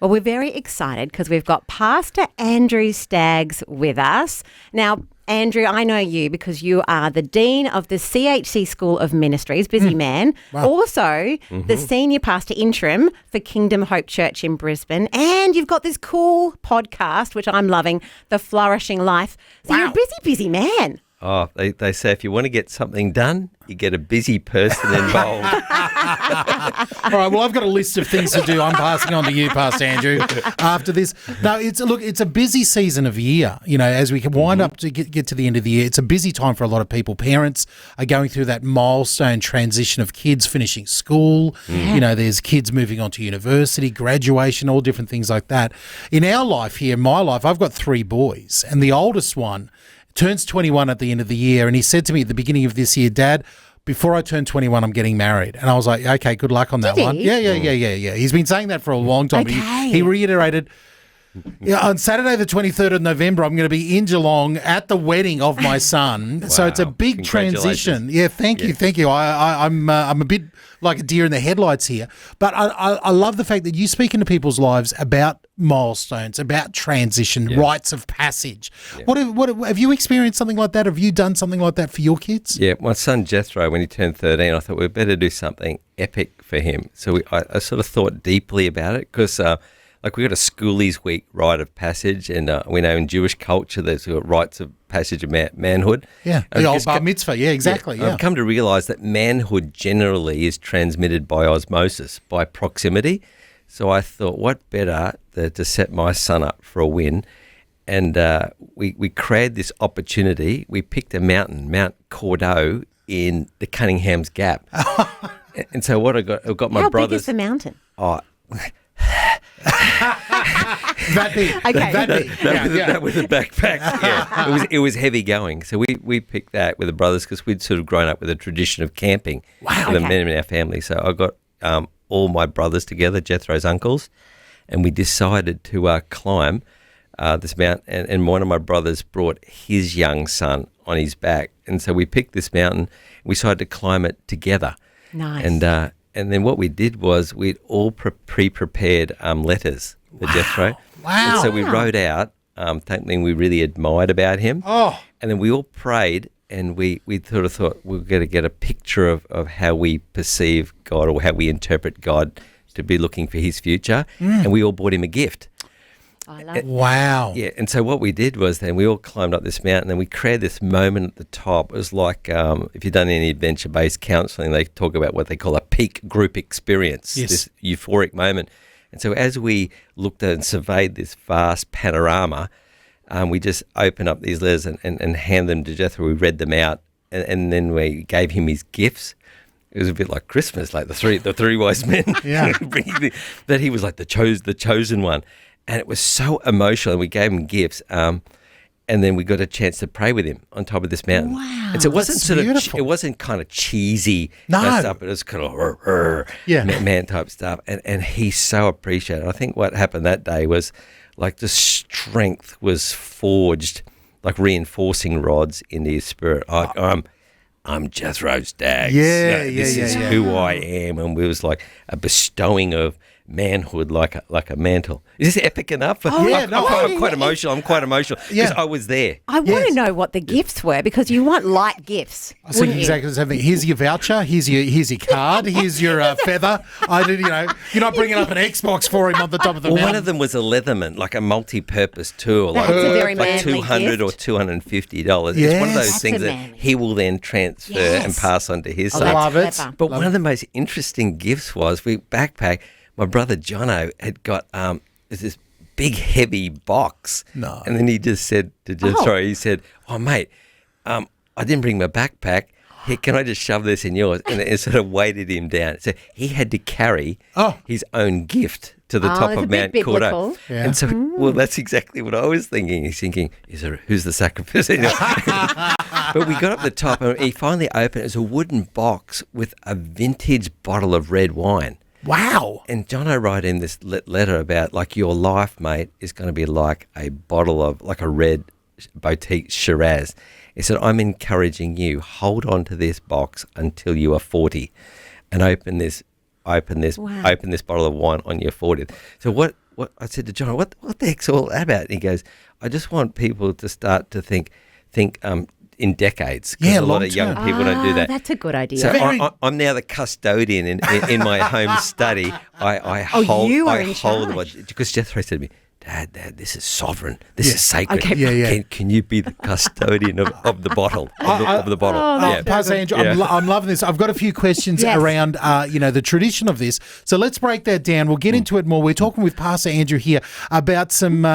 Well, we're very excited because we've got Pastor Andrew Staggs with us. Now, Andrew, I know you because you are the Dean of the CHC School of Ministries, busy man. Wow. Also, the Senior Pastor Interim for Kingdom Hope Church in Brisbane. And you've got this cool podcast, which I'm loving, The Flourishing Life. So you're a busy man. Oh, they say if you want to get something done, you get a busy person involved. All right, well, I've got a list of things to do. I'm passing on to you, Pastor Andrew, after this. No, it's a busy season of year. You know, as we can wind up to get to the end of the year, it's a busy time for a lot of people. Parents are going through that milestone transition of kids finishing school. You know, there's kids moving on to university, graduation, all different things like that. In our life here, in my life, I've got 3 boys, and the oldest one turns 21 at the end of the year, and he said to me at the beginning of this year, Dad, before I turn 21, I'm getting married. And I was like, okay, good luck on that one. he? Yeah. He's been saying that for a long time. Okay. He reiterated, on Saturday the 23rd of November, I'm going to be in Geelong at the wedding of my son. So it's a big transition. Yeah, thank you. I'm a bit like a deer in the headlights here. But I love the fact that you speak into people's lives about milestones, about transition, rites of passage. Yeah. What have you experienced something like that? Have you done something like that for your kids? Yeah, my son Jethro, when he turned 13, I thought we'd better do something epic for him. So I sort of thought deeply about it because like we got a Schoolies Week rite of passage, and we know in Jewish culture there's rites of passage of manhood. Yeah, the old bar mitzvah. Yeah, exactly. Yeah. I've come to realise that manhood generally is transmitted by osmosis, by proximity. So I thought, what better to set my son up for a win? And we created this opportunity. We picked a mountain, Mount Cordeaux, in the Cunningham's Gap. And so what I got my How brothers. big is the mountain? Oh, That big. Okay. That big. that with a backpack. Yeah, it was heavy going. So we picked that with the brothers because we'd sort of grown up with a tradition of camping. Wow. With the Okay. men in our family. So I got all my brothers together, Jethro's uncles, and we decided to climb this mountain. And one of my brothers brought his young son on his back, and so we picked this mountain. We decided to climb it together. Nice. And then what we did was we'd all pre-prepared letters for Jethro. Wow. And so we wrote out something we really admired about him. Oh. And then we all prayed, and we sort of thought we were going to get a picture of how we perceive God or how we interpret God to be looking for his future. And we all bought him a gift. I love it. Wow. Yeah, and so what we did was then we all climbed up this mountain and we created this moment at the top. It was like if you've done any adventure-based counselling, they talk about what they call a peak group experience, Yes. this euphoric moment. And so as we looked at and surveyed this vast panorama, we just opened up these letters and handed them to Jethro. We read them out, and then we gave him his gifts. It was a bit like Christmas, like the three wise men. Yeah. That he was like the chosen one. And it was so emotional, and we gave him gifts, and then we got a chance to pray with him on top of this mountain. Wow, and so it wasn't that's beautiful. it wasn't kind of cheesy No. stuff, but it was kind of man type stuff. And he so appreciated it. I think what happened that day was like the strength was forged, like reinforcing rods into his spirit. Like, I'm Jethro Staggs. This is who I am, and it was like a bestowing of manhood like a mantle. Is this epic enough? I'm quite emotional. Because Yeah. I was there. I want to know what the gifts were because you want light gifts. I see wouldn't you? exactly the same thing. Here's your voucher. Here's your card. Here's your feather. You're not bringing up an Xbox for him on the top of the Well, mountain. one of them was a Leatherman, like a multi-purpose tool, That's like, a very like manly $200 or gift. $250. It's one of those That's things a that manly. he will then transfer and pass on to his Oh, son. that's Love it. clever. But one of the most interesting gifts was we backpack. My brother Jono had got this big heavy box. No. And then he just said to Jethro, he said, "Oh mate, I didn't bring my backpack. Here, can I just shove this in yours?" And it sort of weighted him down. So he had to carry his own gift to the top it's a of bit Mount Cordeaux. biblical. Yeah. And so, well, that's exactly what I was thinking. He's thinking, who's the sacrifice? But we got up the top and he finally opened it. It was a wooden box with a vintage bottle of red wine. Wow. And Jono wrote in this letter about, like, your life, mate, is going to be like a bottle of, like a red boutique Shiraz. He said, I'm encouraging you, hold on to this box until you are 40 and open this bottle of wine on your 40th. So what what I said to John, what the heck's all that about? And he goes, I just want people to start to think in decades. Because a lot of young people don't do that. That's a good idea. So I'm now the custodian in my home study. I hold because Jethro said to me, Dad, this is sovereign. This is sacred. Okay. Can you be the custodian of the bottle? Of the bottle. Pastor Andrew, I'm loving this. I've got a few questions around, the tradition of this. So let's break that down. We'll get into it more. We're talking with Pastor Andrew here about some,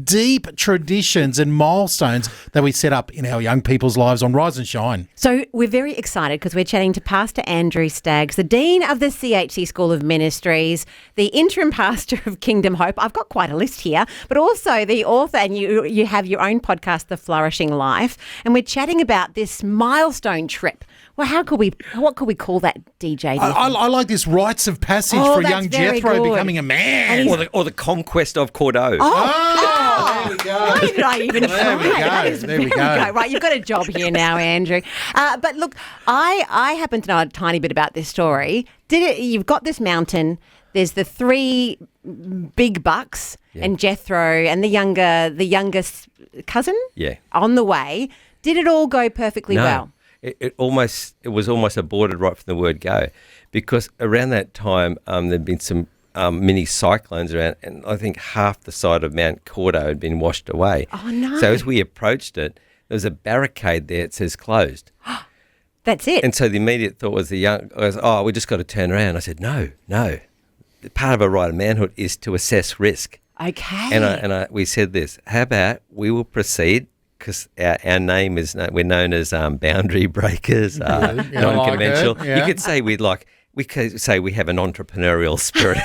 deep traditions and milestones that we set up in our young people's lives on Rise and Shine. So we're very excited because we're chatting to Pastor Andrew Staggs, the Dean of the CHC School of Ministries, the interim pastor of Kingdom Hope. I've got quite a list here. But also the author, and you have your own podcast, The Flourishing Life, and we're chatting about this milestone trip. Well, what could we call that, DJ? I like this rites of passage for young Jethro becoming a man. Or the conquest of Cordeaux. There we go. Why did I even try? There we go. Right, you've got a job here now, Andrew. But look, I happen to know a tiny bit about this story. You've got this mountain. There's the 3 big bucks and Jethro and the youngest cousin on the way. Did it all go perfectly well? It was almost aborted right from the word go, because around that time there'd been some mini cyclones around, and I think half the side of Mount Cordeaux had been washed away. Oh no! So as we approached it, there was a barricade there. It says closed. That's it. And so the immediate thought was we just got to turn around. I said, no. Part of a rite of manhood is to assess risk. Okay. And we said this, how about we will proceed, because our name is, we're known as boundary breakers, non-conventional. Like you could say we could say we have an entrepreneurial spirit.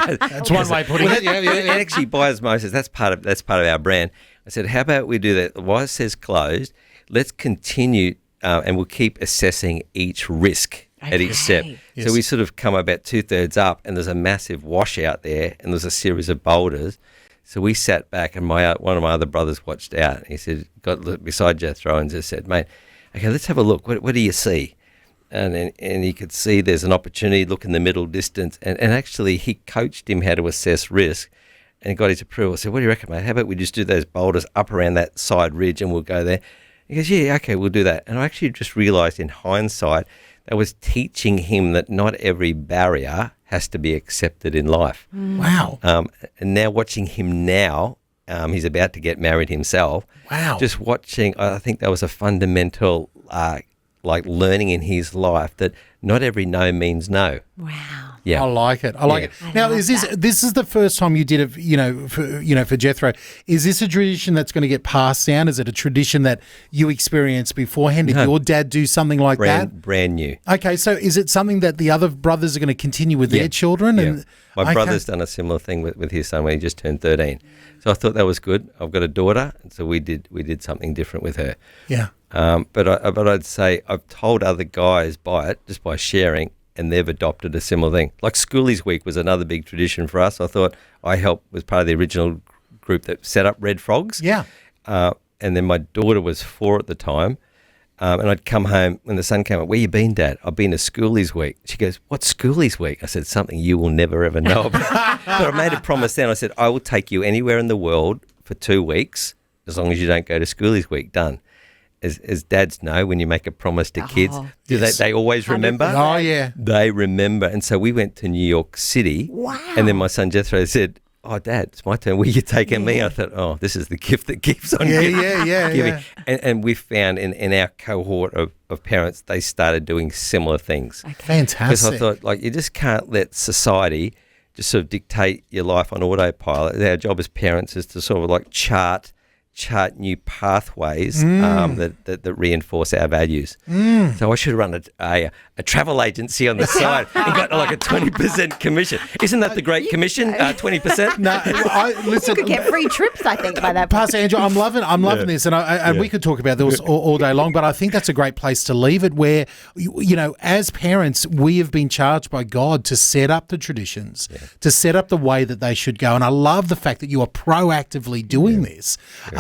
That's one way of putting it. And actually, by osmosis, that's part of our brand. I said, how about we do that? While it says closed, let's continue and we'll keep assessing each risk. At each step. Yes. So we sort of come about 2/3 up, and there's a massive washout there, and there's a series of boulders. So we sat back, and one of my other brothers watched out. And he said, got beside Jethro and just said, mate, okay, let's have a look. What do you see? And he could see there's an opportunity, look in the middle distance. And actually, he coached him how to assess risk and got his approval. I said, what do you reckon, mate? How about we just do those boulders up around that side ridge and we'll go there? He goes, yeah, okay, we'll do that. And I actually just realised in hindsight, that was teaching him that not every barrier has to be accepted in life. Wow. And now watching him now, he's about to get married himself. Wow. Just watching, I think that was a fundamental learning in his life that not every no means no. Wow. Yeah. I like it. Now, is this is the first time you did it, for Jethro. Is this a tradition that's going to get passed down? Is it a tradition that you experienced beforehand? Did your dad do something like that? Brand new. Okay, so is it something that the other brothers are going to continue with their children? Yeah. My brother's done a similar thing with his son when he just turned 13. So I thought that was good. I've got a daughter, and so we did something different with her. Yeah. But I'd say I've told other guys just by sharing, and they've adopted a similar thing. Like Schoolies Week was another big tradition for us. I thought was part of the original group that set up Red Frogs. Yeah. And then my daughter was 4 at the time. And I'd come home when the sun came up. Where you been, Dad? I've been to Schoolies Week. She goes, what's Schoolies Week? I said, something you will never, ever know about. But I made a promise then. I said, I will take you anywhere in the world for 2 weeks as long as you don't go to Schoolies Week. Done. As dads know, when you make a promise to kids, they always remember? 100%. Oh, yeah. They remember. And so we went to New York City. Wow. And then my son Jethro said, oh, Dad, it's my turn. Will you taking me? I thought, oh, this is the gift that keeps on giving. Yeah. And we found in our cohort of parents, they started doing similar things. Okay. Fantastic. Because I thought, you just can't let society just sort of dictate your life on autopilot. Our job as parents is to sort of chart new pathways that reinforce our values. So I should run a travel agency on the side and got a 20% commission. Isn't that the great commission? 20%? No, listen. You could get free trips, I think, by that point. Pastor Andrew, I'm loving this, and we could talk about this all day long, but I think that's a great place to leave it, where, as parents, we have been charged by God to set up the traditions, to set up the way that they should go, and I love the fact that you are proactively doing this.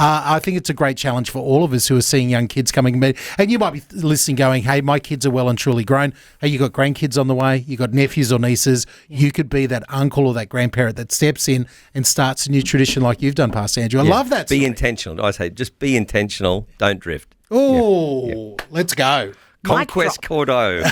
I think it's a great challenge for all of us who are seeing young kids coming. And you might be listening going, hey, my kids are well and truly grown. Hey, you got grandkids on the way. You got nephews or nieces. You could be that uncle or that grandparent that steps in and starts a new tradition like you've done, Pastor Andrew. I love that. Be intentional. I say just be intentional. Don't drift. Oh, let's go. Conquest Cordeaux.